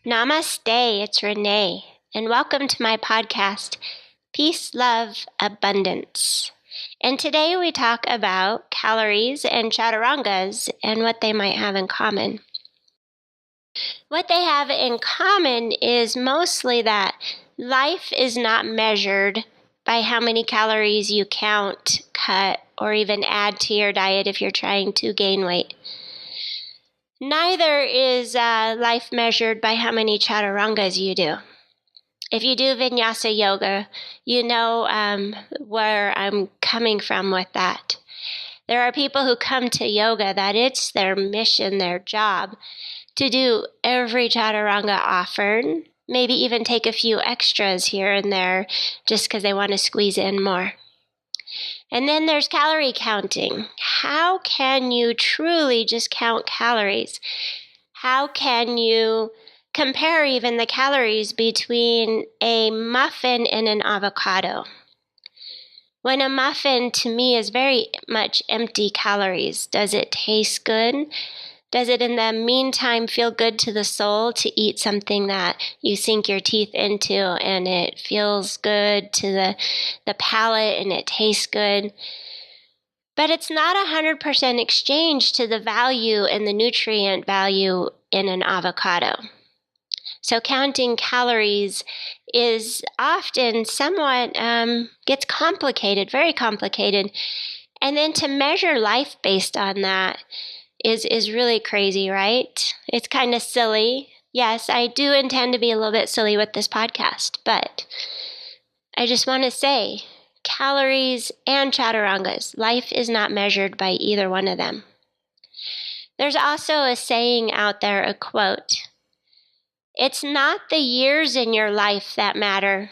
Namaste, it's Renee, and welcome to my podcast, Peace, Love, Abundance. And today we talk about calories and chaturangas and what they might have in common. What they have in common is mostly that life is not measured by how many calories you count, cut, or even add to your diet if you're trying to gain weight. Neither is life measured by how many chaturangas you do. If you do vinyasa yoga, you know where I'm coming from with that. There are people who come to yoga that it's their mission, their job, to do every chaturanga offered, maybe even take a few extras here and there just because they want to squeeze in more. And then there's calorie counting. How can you truly just count calories? How can you compare even the calories between a muffin and an avocado? When a muffin, to me, is very much empty calories. Does it taste good? Does it in the meantime feel good to the soul to eat something that you sink your teeth into and it feels good to the palate and it tastes good? But it's not 100% exchange to the value and the nutrient value in an avocado. So counting calories is often somewhat gets complicated, very complicated. And then to measure life based on that is really crazy, right? It's kind of silly. Yes, I do intend to be a little bit silly with this podcast, but I just want to say, calories and chaturangas, life is not measured by either one of them. There's also a saying out there, a quote. It's not the years in your life that matter,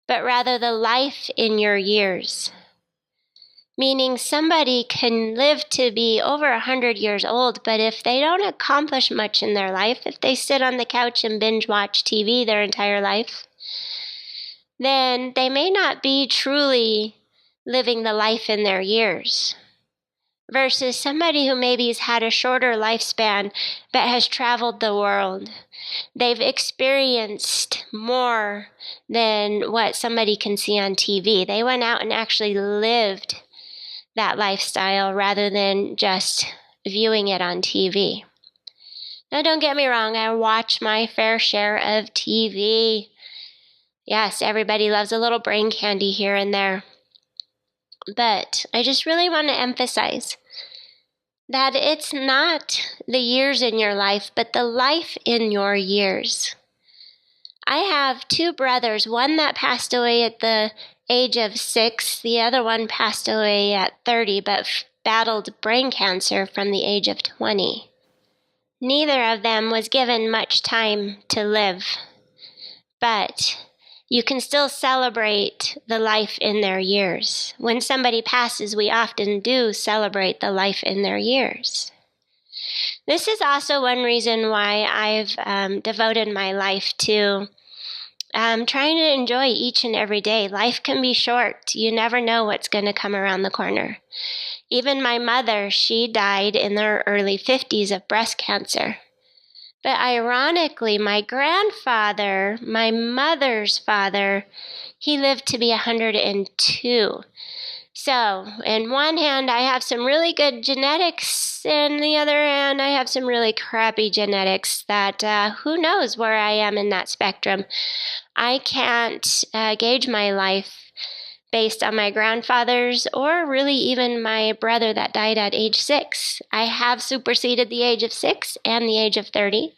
but rather the life in your years. Meaning somebody can live to be over 100 years old, but if they don't accomplish much in their life, if they sit on the couch and binge watch TV their entire life, then they may not be truly living the life in their years. Versus somebody who maybe has had a shorter lifespan but has traveled the world. They've experienced more than what somebody can see on TV. They went out and actually lived that lifestyle rather than just viewing it on TV. Now, don't get me wrong, I watch my fair share of TV. Yes, everybody loves a little brain candy here and there. But I just really want to emphasize that it's not the years in your life, but the life in your years. I have two brothers, one that passed away at the age of 6, the other one passed away at 30, but battled brain cancer from the age of 20. Neither of them was given much time to live, but you can still celebrate the life in their years. When somebody passes, we often do celebrate the life in their years. This is also one reason why I've devoted my life to trying to enjoy each and every day. Life can be short. You never know what's going to come around the corner. Even my mother, she died in her early 50s of breast cancer. But ironically, my grandfather, my mother's father, he lived to be 102. So, in one hand, I have some really good genetics, and the other hand, I have some really crappy genetics that who knows where I am in that spectrum. I can't gauge my life based on my grandfather's or really even my brother that died at age 6. I have superseded the age of 6 and the age of 30.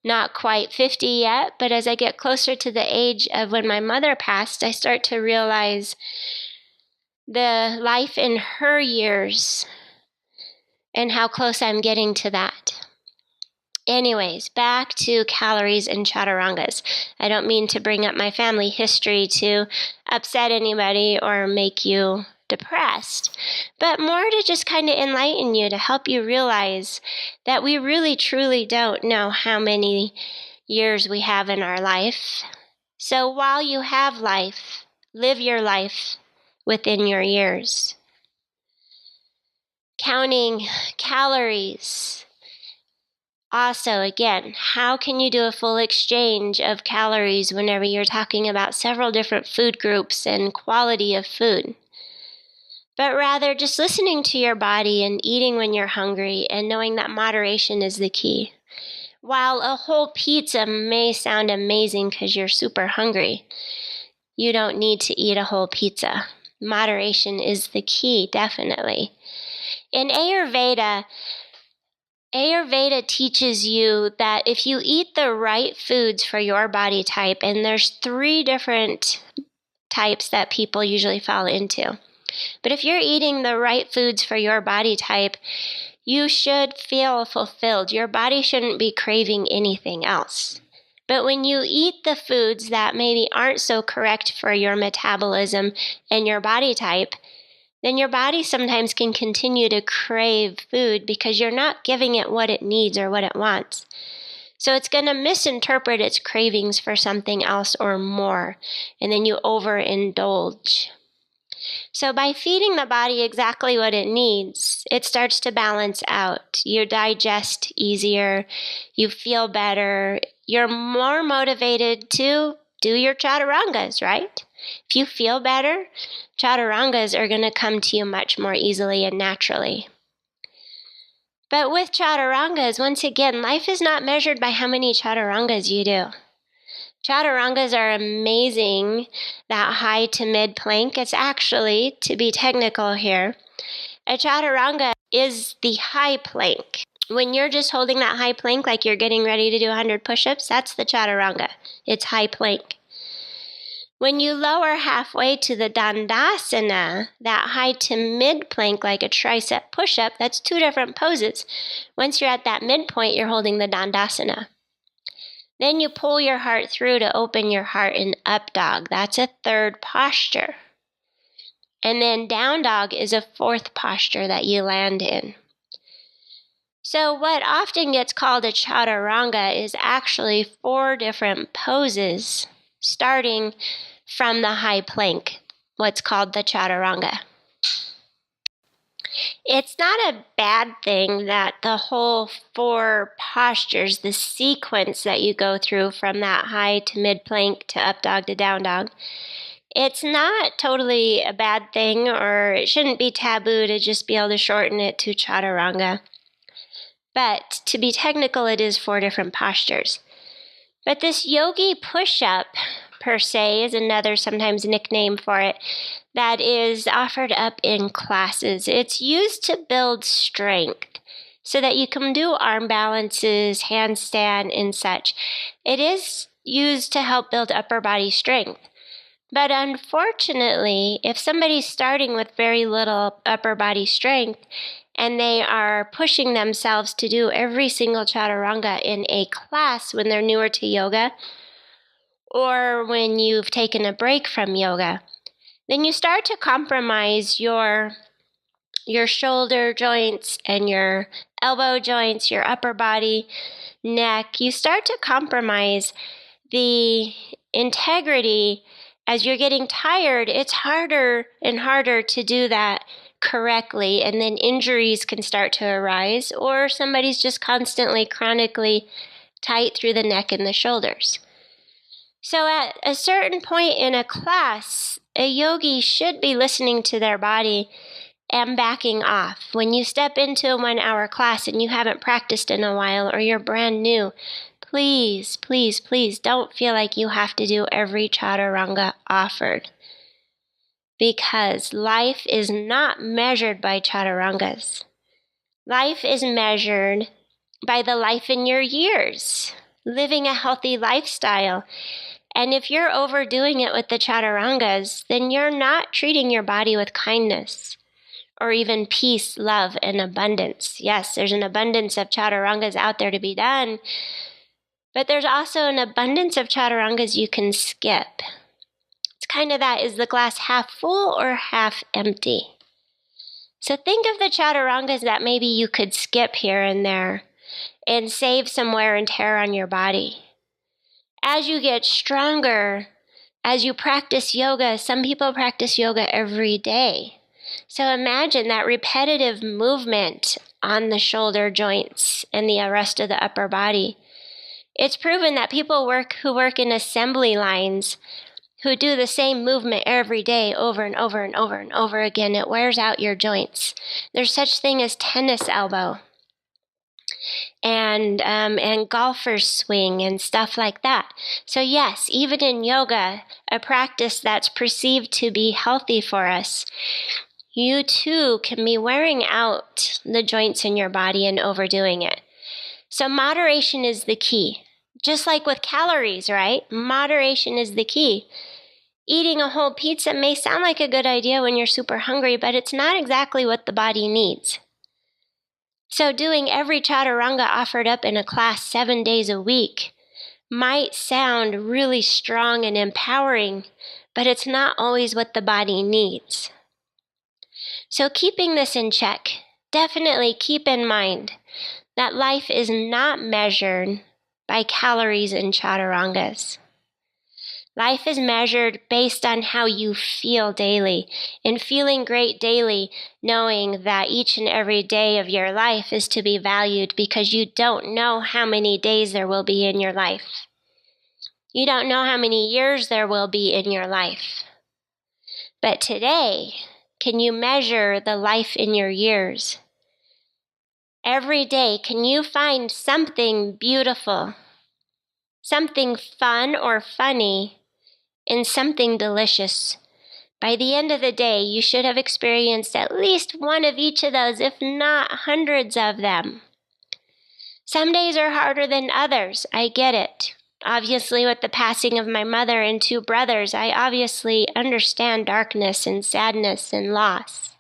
Not quite 50 yet, but as I get closer to the age of when my mother passed, I start to realize the life in her years and how close I'm getting to that. Anyways, back to calories and chaturangas. I don't mean to bring up my family history to upset anybody or make you depressed, but more to just kind of enlighten you, to help you realize that we really truly don't know how many years we have in our life. So while you have life, live your life within your years. Counting calories Also, again, how can you do a full exchange of calories whenever you're talking about several different food groups and quality of food? But rather just listening to your body and eating when you're hungry and knowing that moderation is the key. While a whole pizza may sound amazing because you're super hungry, you don't need to eat a whole pizza. Moderation is the key, definitely. In Ayurveda teaches you that if you eat the right foods for your body type, and there's 3 different types that people usually fall into. But if you're eating the right foods for your body type, you should feel fulfilled. Your body shouldn't be craving anything else. But when you eat the foods that maybe aren't so correct for your metabolism and your body type, then your body sometimes can continue to crave food because you're not giving it what it needs or what it wants. So it's going to misinterpret its cravings for something else or more, and then you overindulge. So by feeding the body exactly what it needs, it starts to balance out. You digest easier, you feel better, you're more motivated to do your chaturangas, right? If you feel better, chaturangas are going to come to you much more easily and naturally. But with chaturangas, once again, life is not measured by how many chaturangas you do. Chaturangas are amazing, that high to mid plank. It's actually, to be technical here, a chaturanga is the high plank. When you're just holding that high plank like you're getting ready to do 100 push-ups, that's the chaturanga. It's high plank. When you lower halfway to the dandasana, that high to mid plank like a tricep push-up, that's 2 different poses. Once you're at that midpoint, you're holding the dandasana. Then you pull your heart through to open your heart in up dog. That's a 3rd posture. And then down dog is a 4th posture that you land in. So what often gets called a chaturanga is actually 4 different poses, starting from the high plank, what's called the chaturanga. It's not a bad thing that the whole 4 postures, the sequence that you go through from that high to mid plank to up dog to down dog, it's not totally a bad thing, or it shouldn't be taboo to just be able to shorten it to chaturanga. But to be technical, it is 4 different postures. But this yogi push-up, per se, is another sometimes nickname for it, that is offered up in classes. It's used to build strength so that you can do arm balances, handstand, and such. It is used to help build upper body strength. But unfortunately, if somebody's starting with very little upper body strength and they are pushing themselves to do every single chaturanga in a class when they're newer to yoga, or when you've taken a break from yoga, then you start to compromise your shoulder joints and your elbow joints, your upper body, neck. You start to compromise the integrity. As you're getting tired, it's harder and harder to do that correctly, and then injuries can start to arise, or somebody's just constantly chronically tight through the neck and the shoulders. So at a certain point in a class, a yogi should be listening to their body and backing off. When you step into a 1-hour class and you haven't practiced in a while, or you're brand new, please, please, please don't feel like you have to do every chaturanga offered. Because life is not measured by chaturangas. Life is measured by the life in your years, living a healthy lifestyle. And if you're overdoing it with the chaturangas, then you're not treating your body with kindness or even peace, love, and abundance. Yes, there's an abundance of chaturangas out there to be done, but there's also an abundance of chaturangas you can skip. It's kind of that, is the glass half full or half empty? So think of the chaturangas that maybe you could skip here and there and save some wear and tear on your body. As you get stronger, as you practice yoga, some people practice yoga every day. So imagine that repetitive movement on the shoulder joints and the rest of the upper body. It's proven that people who work in assembly lines, who do the same movement every day over and over and over and over again, it wears out your joints. There's such thing as tennis elbow and golfer's swing and stuff like that. So yes, even in yoga, a practice that's perceived to be healthy for us, you too can be wearing out the joints in your body and overdoing it. So moderation is the key. Just like with calories, right? Moderation is the key. Eating a whole pizza may sound like a good idea when you're super hungry, but it's not exactly what the body needs. So doing every chaturanga offered up in a class 7 days a week might sound really strong and empowering, but it's not always what the body needs. So keeping this in check, definitely keep in mind that life is not measured by calories and chaturangas. Life is measured based on how you feel daily, and feeling great daily, knowing that each and every day of your life is to be valued because you don't know how many days there will be in your life. You don't know how many years there will be in your life. But today, can you measure the life in your years? Every day, can you find something beautiful, something fun or funny, and something delicious? By the end of the day, you should have experienced at least one of each of those, if not hundreds of them. Some days are harder than others. I get it. Obviously, with the passing of my mother and 2 brothers, I obviously understand darkness and sadness and loss.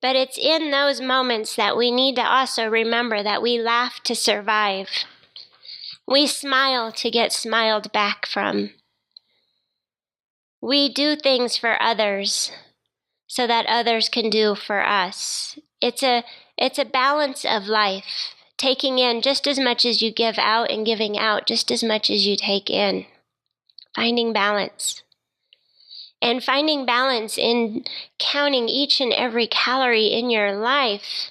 But it's in those moments that we need to also remember that we laugh to survive. We smile to get smiled back from. We do things for others so that others can do for us. It's a balance of life, taking in just as much as you give out and giving out just as much as you take in. Finding balance. And finding balance in counting each and every calorie in your life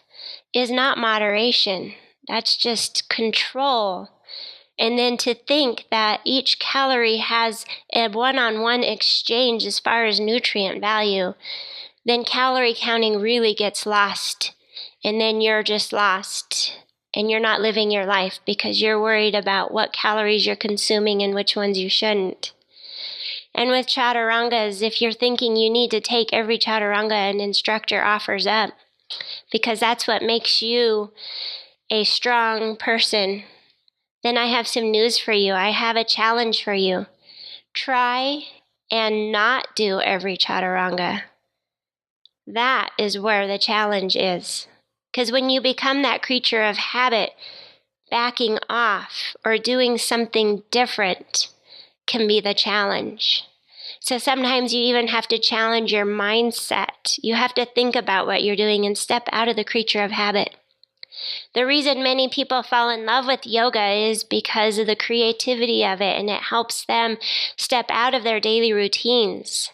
is not moderation. That's just control. And then to think that each calorie has a one-on-one exchange as far as nutrient value, then calorie counting really gets lost. And then you're just lost. And you're not living your life because you're worried about what calories you're consuming and which ones you shouldn't. And with chaturangas, if you're thinking you need to take every chaturanga an instructor offers up, because that's what makes you a strong person, then I have some news for you. I have a challenge for you. Try and not do every chaturanga. That is where the challenge is. Because when you become that creature of habit, backing off or doing something different can be the challenge. So sometimes you even have to challenge your mindset. You have to think about what you're doing and step out of the creature of habit. The reason many people fall in love with yoga is because of the creativity of it, and it helps them step out of their daily routines.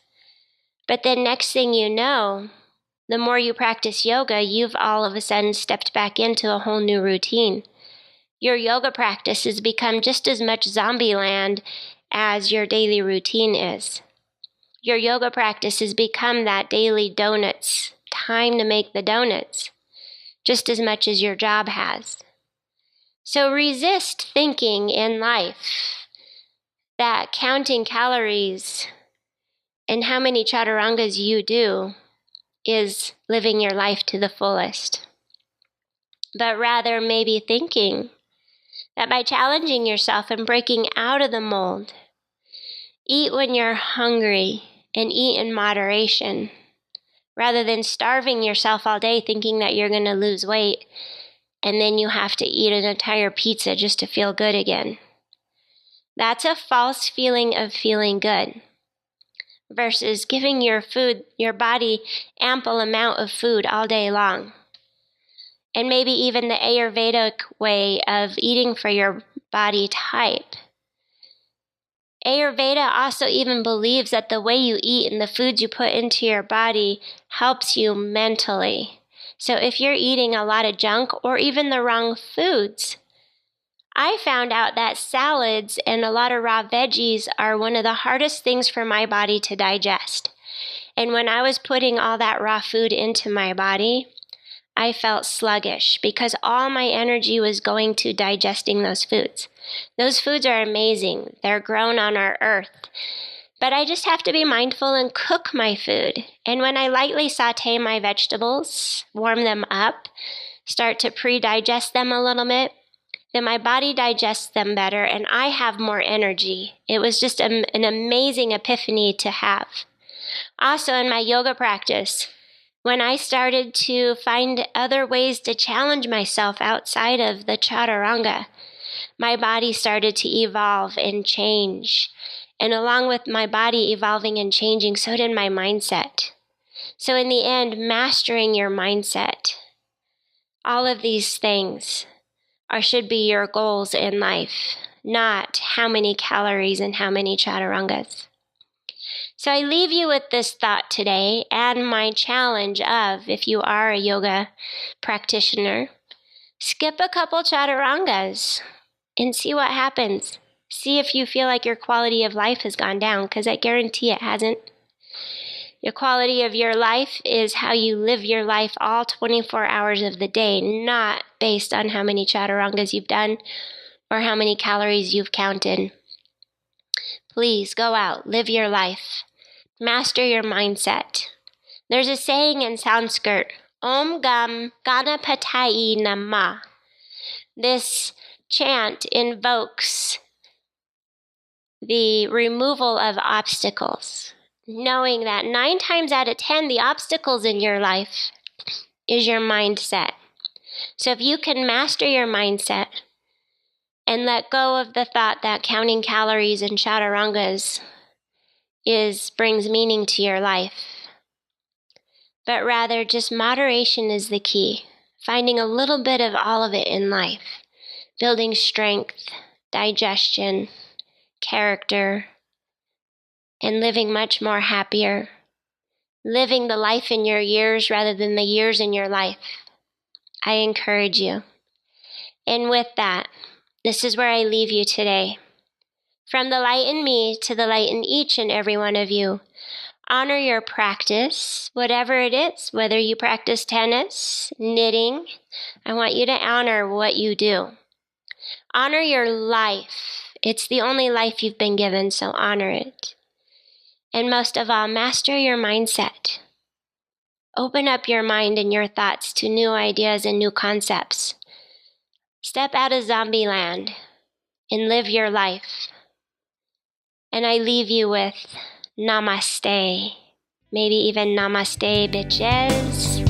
But then next thing you know, the more you practice yoga, you've all of a sudden stepped back into a whole new routine. Your yoga practice has become just as much zombie land as your daily routine is. Your yoga practice has become that daily donuts, time to make the donuts, just as much as your job has. So resist thinking in life that counting calories and how many chaturangas you do is living your life to the fullest. But rather maybe thinking that by challenging yourself and breaking out of the mold, eat when you're hungry and eat in moderation, rather than starving yourself all day thinking that you're going to lose weight and then you have to eat an entire pizza just to feel good again. That's a false feeling of feeling good versus giving your body ample amount of food all day long. And maybe even the Ayurvedic way of eating for your body type. Ayurveda also even believes that the way you eat and the foods you put into your body helps you mentally. So if you're eating a lot of junk or even the wrong foods, I found out that salads and a lot of raw veggies are one of the hardest things for my body to digest. And when I was putting all that raw food into my body, I felt sluggish because all my energy was going to digesting those foods. Those foods are amazing. They're grown on our earth. But I just have to be mindful and cook my food. And when I lightly saute my vegetables, warm them up, start to pre-digest them a little bit, then my body digests them better and I have more energy. It was just an amazing epiphany to have. Also in my yoga practice, when I started to find other ways to challenge myself outside of the chaturanga, my body started to evolve and change. And along with my body evolving and changing, so did my mindset. So in the end, mastering your mindset, all of these things should be your goals in life, not how many calories and how many chaturangas. So I leave you with this thought today and my challenge of, if you are a yoga practitioner, skip a couple chaturangas and see what happens. See if you feel like your quality of life has gone down, because I guarantee it hasn't. The quality of your life is how you live your life all 24 hours of the day, not based on how many chaturangas you've done or how many calories you've counted. Please go out, live your life. Master your mindset. There's a saying in Sanskrit, Om Gam Ganapataye Namah. This chant invokes the removal of obstacles, knowing that 9 times out of 10, the obstacles in your life is your mindset. So if you can master your mindset and let go of the thought that counting calories and chaturangas brings meaning to your life, but rather just moderation is the key, finding a little bit of all of it in life, building strength, digestion, character, and living much more happier, living the life in your years rather than the years in your life. I encourage you. And with that, this is where I leave you today. From the light in me to the light in each and every one of you, honor your practice, whatever it is, whether you practice tennis, knitting. I want you to honor what you do. Honor your life. It's the only life you've been given, so honor it. And most of all, master your mindset. Open up your mind and your thoughts to new ideas and new concepts. Step out of zombie land and live your life. And I leave you with namaste. Maybe even namaste, bitches.